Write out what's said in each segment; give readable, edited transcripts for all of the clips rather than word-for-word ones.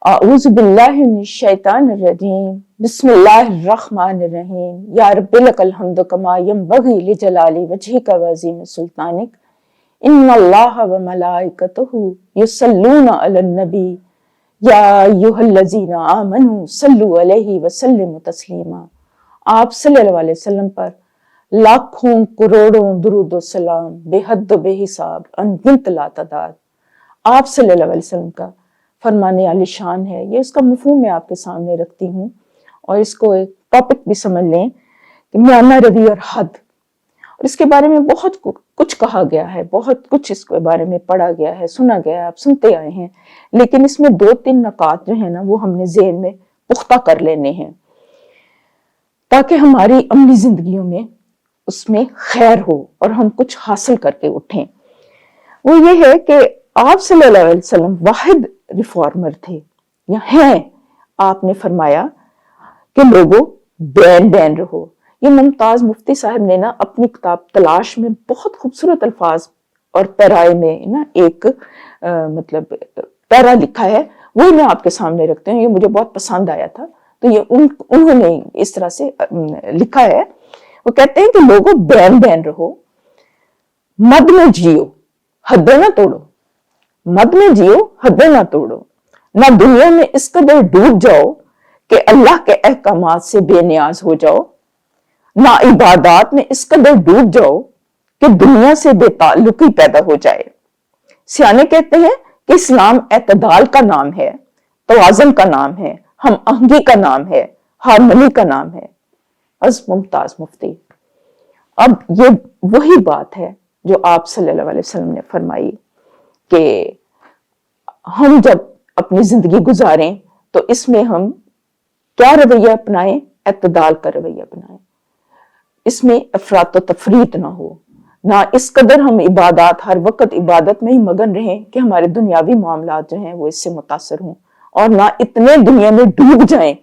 اعوذ باللہ من الشیطان الرجیم بسم اللہ الرحمن الرحیم یا رب لک الحمد کما ینبغی لجلال وجہک وعظیم سلطانک ان اللہ وملائکتہ یصلون علی النبی یا ایھا الذین آمنوا صلوا علیہ وسلموا تسلیما۔ آپ صلی اللہ علیہ وسلم پر لاکھوں کروڑوں درود و سلام بے حد و بے حساب انگنت لا تعداد آپ صلی اللہ علیہ وسلم کا فرمانے عالی شان ہے۔ یہ اس کا مفہوم میں آپ کے سامنے رکھتی ہوں، اور اس کو ایک ٹاپک بھی سمجھ لیں کہ میانہ روی اور حد، اور اس کے بارے میں بہت کچھ کہا گیا ہے، بہت کچھ اس کے بارے میں پڑھا گیا ہے، سنا گیا ہے، آپ سنتے آئے ہیں، لیکن اس میں 2-3 نکات جو ہیں نا وہ ہم نے ذہن میں پختہ کر لینے ہیں تاکہ ہماری عملی زندگیوں میں اس میں خیر ہو اور ہم کچھ حاصل کر کے اٹھیں۔ وہ یہ ہے کہ آپ صلی اللہ علیہ وسلم واحد ریفارمر تھے یا ہیں۔ آپ نے فرمایا کہ لوگوں بین بین رہو۔ یہ ممتاز مفتی صاحب نے نا اپنی کتاب تلاش میں بہت خوبصورت الفاظ اور پیرائے میں نا ایک مطلب پیرا لکھا ہے، وہی میں آپ کے سامنے رکھتے ہوں۔ یہ مجھے بہت پسند آیا تھا، تو یہ انہوں نے اس طرح سے لکھا ہے۔ وہ کہتے ہیں کہ لوگوں بین بین رہو، مد میں جیو حدیں نہ توڑو، مد میں جیو حدیں نہ توڑو، نہ دنیا میں اس قدر ڈوب جاؤ کہ اللہ کے احکامات سے بے نیاز ہو جاؤ، نہ عبادات میں اس قدر ڈوب جاؤ کہ دنیا سے بے تعلقی پیدا ہو جائے۔ سیانے کہتے ہیں کہ اسلام اعتدال کا نام ہے، توازن کا نام ہے، ہم آہنگی کا نام ہے، ہارمنی کا نام ہے۔ از ممتاز مفتی۔ اب یہ وہی بات ہے جو آپ صلی اللہ علیہ وسلم نے فرمائی کہ ہم جب اپنی زندگی گزاریں تو اس میں ہم کیا رویہ اپنائیں؟ اعتدال کا رویہ اپنائیں۔ اس میں افراط و تفریط نہ ہو، نہ اس قدر ہم عبادات ہر وقت عبادت میں ہی مگن رہیں کہ ہمارے دنیاوی معاملات جو ہیں وہ اس سے متاثر ہوں، اور نہ اتنے دنیا میں ڈوب جائیں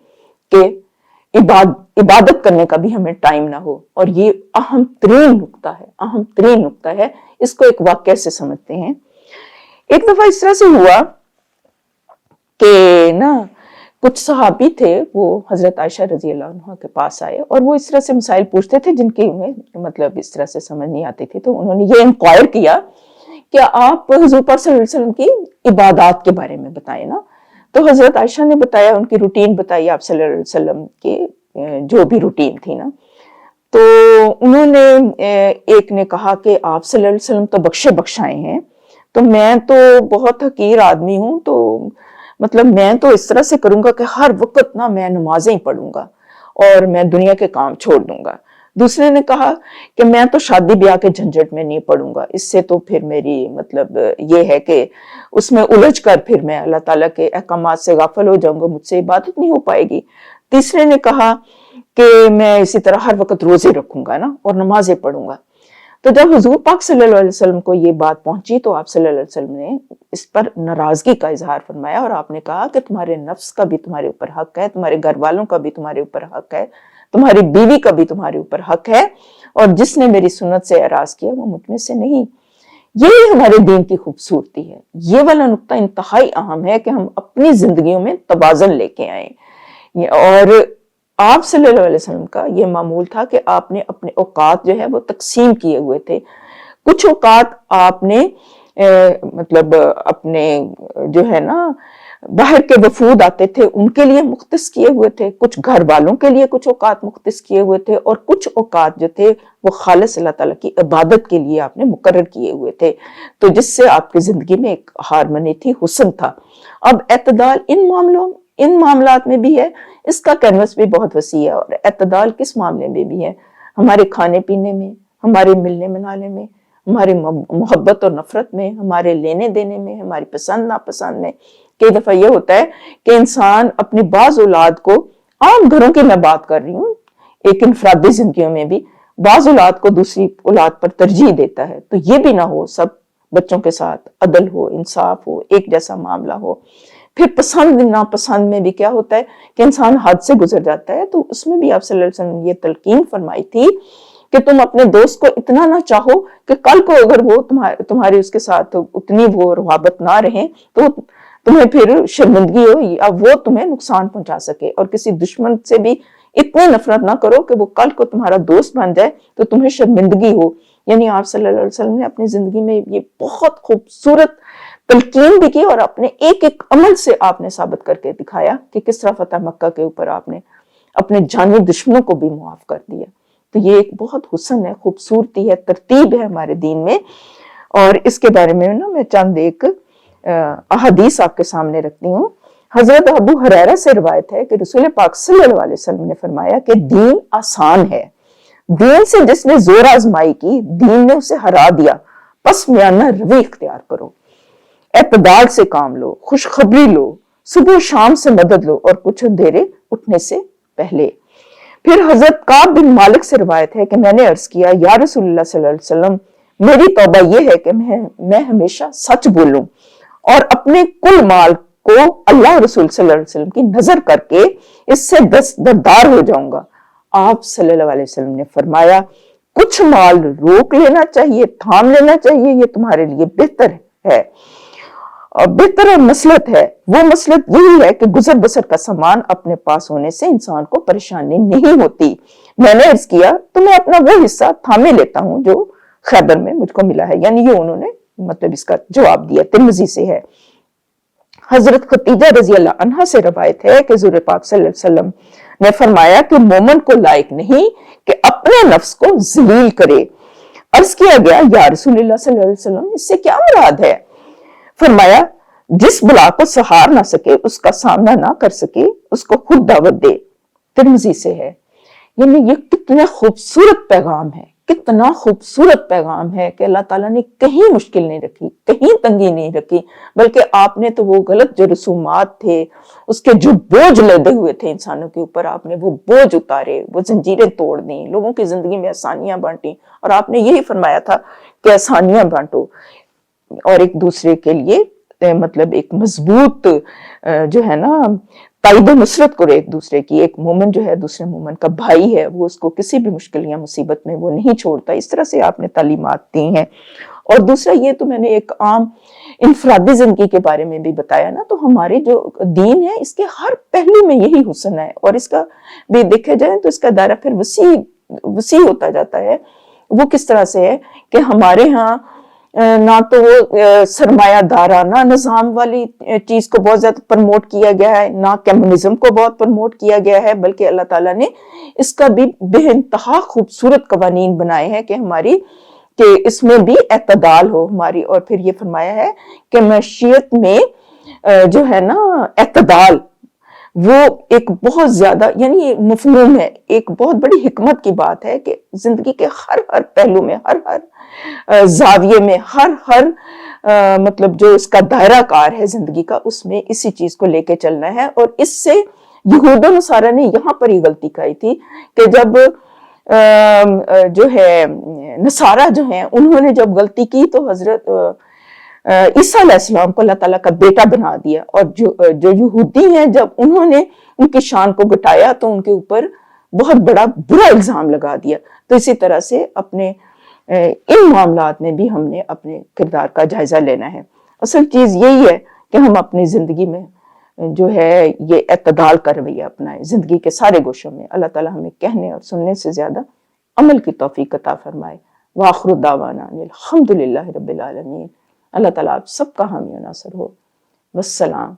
کہ عبادت کرنے کا بھی ہمیں ٹائم نہ ہو۔ اور یہ اہم ترین نقطہ ہے، اہم ترین نقطہ ہے۔ اس کو ایک واقعے سے سمجھتے ہیں۔ ایک دفعہ اس طرح سے ہوا کہ نا کچھ صحابی تھے، وہ حضرت عائشہ رضی اللہ عنہ کے پاس آئے، اور وہ اس طرح سے مسائل پوچھتے تھے جن کی انہیں مطلب اس طرح سے سمجھ نہیں آتی تھی۔ تو انہوں نے یہ انکوائر کیا کہ آپ حضور پاک صلی اللہ علیہ وسلم کی عبادات کے بارے میں بتائیں نا۔ تو حضرت عائشہ نے بتایا، ان کی روٹین بتائی آپ صلی اللہ علیہ وسلم کی جو بھی روٹین تھی نا۔ تو انہوں نے ایک نے کہا کہ آپ صلی اللہ علیہ وسلم تو بخشے بخشائے ہیں، تو میں تو بہت حقیر آدمی ہوں، تو مطلب میں تو اس طرح سے کروں گا کہ ہر وقت نا میں نمازیں پڑھوں گا اور میں دنیا کے کام چھوڑ دوں گا۔ دوسرے نے کہا کہ میں تو شادی بیاہ کے جھنجھٹ میں نہیں پڑوں گا، اس سے تو پھر میری مطلب یہ ہے کہ اس میں الجھ کر پھر میں اللہ تعالیٰ کے احکامات سے غافل ہو جاؤں گا، مجھ سے عبادت نہیں ہو پائے گی۔ تیسرے نے کہا کہ میں اسی طرح ہر وقت روزے رکھوں گا نا اور نمازیں پڑھوں گا۔ تو جب حضور پاک صلی اللہ علیہ وسلم کو یہ بات پہنچی تو آپ صلی اللہ علیہ وسلم نے اس پر ناراضگی کا اظہار فرمایا، اور آپ نے کہا کہ تمہارے نفس کا بھی تمہارے اوپر حق ہے، تمہارے گھر والوں کا بھی تمہارے اوپر حق ہے، تمہاری بیوی کا بھی تمہارے اوپر حق ہے، اور جس نے میری سنت سے اعراض کیا وہ مجھ میں سے نہیں۔ یہی ہمارے دین کی خوبصورتی ہے۔ یہ والا نقطہ انتہائی اہم ہے کہ ہم اپنی زندگیوں میں توازن لے کے آئیں۔ اور آپ صلی اللہ علیہ وسلم کا یہ معمول تھا کہ آپ نے اپنے اوقات جو ہے وہ تقسیم کیے ہوئے تھے۔ کچھ اوقات آپ نے مطلب اپنے جو ہے نا باہر کے وفود آتے تھے ان کے لیے مختص کیے ہوئے تھے، کچھ گھر والوں کے لیے کچھ اوقات مختص کیے ہوئے تھے، اور کچھ اوقات جو تھے وہ خالص اللہ تعالیٰ کی عبادت کے لیے آپ نے مقرر کیے ہوئے تھے، تو جس سے آپ کی زندگی میں ایک ہارمنی تھی، حسن تھا۔ اب اعتدال ان معاملات میں بھی ہے، اس کا کینوس بھی بہت وسیع ہے، اور اعتدال کس معاملے میں بھی ہے؟ ہمارے کھانے پینے میں، ہمارے ملنے منانے میں، ہمارے محبت اور نفرت میں، ہمارے لینے دینے میں، ہماری پسند ناپسند میں۔ کئی دفعہ یہ ہوتا ہے کہ انسان اپنی بعض اولاد کو، عام گھروں کی میں بات کر رہی ہوں، ایک انفرادی زندگیوں میں بھی بعض اولاد کو دوسری اولاد پر ترجیح دیتا ہے۔ تو یہ بھی نہ ہو، سب بچوں کے ساتھ عدل ہو، انصاف ہو، ایک جیسا معاملہ ہو۔ پھر پسند ناپسند میں بھی کیا ہوتا ہے کہ انسان حد سے گزر جاتا ہے، تو اس میں بھی آپ صلی اللہ علیہ وسلم نے یہ تلقین فرمائی تھی کہ تم اپنے دوست کو اتنا نہ چاہو کہ کل کو اگر وہ تمہاری اس کے ساتھ اتنی وہ رغبت نہ رہیں تو تمہیں پھر شرمندگی ہو یا وہ تمہیں نقصان پہنچا سکے. اور کسی دشمن سے بھی اتنی نفرت نہ کرو کہ وہ کل کو تمہارا دوست بن جائے تو تمہیں شرمندگی ہو. یعنی آپ صلی اللہ علیہ وسلم نے اپنی زندگی میں یہ بہت خوبصورت تلقین بھی کی اور اپنے ایک ایک عمل سے آپ نے ثابت کر کے دکھایا کہ کس طرح فتح مکہ کے اوپر آپ نے اپنے جانی دشمنوں کو بھی معاف کر دیا. تو یہ ایک بہت حسن ہے، خوبصورتی ہے، ترتیب ہے ہمارے دین میں. اور اس کے بارے میں نا میں چند ایک احادیث آپ کے سامنے رکھتی ہوں. حضرت ابو ہریرہ سے روایت ہے کہ رسول پاک صلی اللہ علیہ وسلم نے فرمایا کہ دین آسان ہے، دین سے جس نے زور آزمائی کی دین نے اسے ہرا دیا، پس میانہ روی اختیار کرو، اعتدال سے کام لو، خوشخبری لو، صبح و شام سے مدد لو اور کچھ اندھیرے اٹھنے سے پہلے. پھر حضرت کعب بن مالک سے روایت ہے کہ میں نے عرض کیا یا رسول اللہ صلی اللہ علیہ وسلم میری توبہ یہ ہے کہ میں ہمیشہ سچ بولوں اور اپنے کل مال کو اللہ اور رسول صلی اللہ علیہ وسلم کی نظر کر کے اس سے دستبردار ہو جاؤں گا. آپ صلی اللہ علیہ وسلم نے فرمایا کچھ مال روک لینا چاہیے، تھام لینا چاہیے، یہ تمہارے لیے بہتر ہے اور بہتر اور مصلحت ہے. وہ مصلحت یہی ہے کہ گزر بسر کا سامان اپنے پاس ہونے سے انسان کو پریشانی نہیں ہوتی. میں نے عرض کیا تو میں اپنا وہ حصہ تھامے لیتا ہوں جو خیبر میں مجھ کو ملا ہے. یعنی یہ انہوں نے مطلب اس کا جواب دیا، ترمذی سے ہے. حضرت خدیجہ رضی اللہ عنہا سے روایت ہے کہ حضور پاک صلی اللہ علیہ وسلم نے فرمایا کہ مومن کو لائق نہیں کہ اپنے نفس کو ذلیل کرے. عرض کیا گیا یا رسول اللہ صلی اللہ علیہ وسلم اس سے کیا مراد ہے؟ فرمایا جس بلا کو سہار نہ سکے، اس کا سامنا نہ کر سکے، اس کو خود دعوت دے. ترمذی سے ہے. یعنی یہ کتنا خوبصورت پیغام ہے، کتنا خوبصورت پیغام ہے کہ اللہ تعالیٰ نے کہیں مشکل نہیں رکھی، کہیں تنگی نہیں رکھی، بلکہ آپ نے تو وہ غلط جو رسومات تھے، اس کے جو بوجھ لدے ہوئے تھے انسانوں کے اوپر، آپ نے وہ بوجھ اتارے، وہ زنجیریں توڑ دیں، لوگوں کی زندگی میں آسانیاں بانٹیں. اور آپ نے یہی فرمایا تھا کہ آسانیاں بانٹو اور ایک دوسرے کے لیے مطلب ایک مضبوط جو ہے نا تائید و نصرت کرو ایک دوسرے کی. ایک مومن جو ہے دوسرے مومن کا بھائی ہے، وہ اس کو کسی بھی مشکل یا مصیبت میں وہ نہیں چھوڑتا. اس طرح سے آپ نے تعلیمات دی ہیں. اور دوسرا یہ تو میں نے ایک عام انفرادی زندگی کے بارے میں بھی بتایا نا. تو ہمارے جو دین ہے اس کے ہر پہلو میں یہی حسن ہے، اور اس کا بھی دیکھا جائے تو اس کا دائرہ پھر وسیع ہوتا جاتا ہے. وہ کس طرح سے ہے کہ ہمارے ہاں نہ تو وہ سرمایہ دارانہ نظام والی چیز کو بہت زیادہ پرموٹ کیا گیا ہے، نہ کمیونزم کو بہت پرموٹ کیا گیا ہے، بلکہ اللہ تعالیٰ نے اس کا بھی بے انتہا خوبصورت قوانین بنائے ہیں کہ اس میں بھی اعتدال ہو ہماری. اور پھر یہ فرمایا ہے کہ معیشت میں جو ہے نا اعتدال وہ ایک بہت زیادہ یعنی مفہوم ہے، ایک بہت بڑی حکمت کی بات ہے کہ زندگی کے ہر پہلو میں، ہر زاویے میں، ہر مطلب جو اس کا دائرہ کار ہے زندگی کا، اس میں اسی چیز کو لے کے چلنا ہے. اور اس سے یہود و نصارہ نے یہاں پر ہی غلطی کرائی تھی کہ جب جو ہے نصارہ جو ہیں انہوں نے جب غلطی کی تو حضرت عیسیٰ علیہ السلام کو اللہ تعالیٰ کا بیٹا بنا دیا. اور جو یہودی ہیں جب انہوں نے ان کی شان کو گٹایا تو ان کے اوپر بہت بڑا برا الزام لگا دیا. تو اسی طرح سے اپنے ان معاملات میں بھی ہم نے اپنے کردار کا جائزہ لینا ہے. اصل چیز یہی ہے کہ ہم اپنی زندگی میں جو ہے یہ اعتدال کا رویہ اپنائیں زندگی کے سارے گوشوں میں. اللہ تعالیٰ ہمیں کہنے اور سننے سے زیادہ عمل کی توفیق عطا فرمائے. وآخر دعوانا الحمدللہ رب العالمین. اللہ تعالیٰ آپ سب کا حامی و ناصر ہو. والسلام.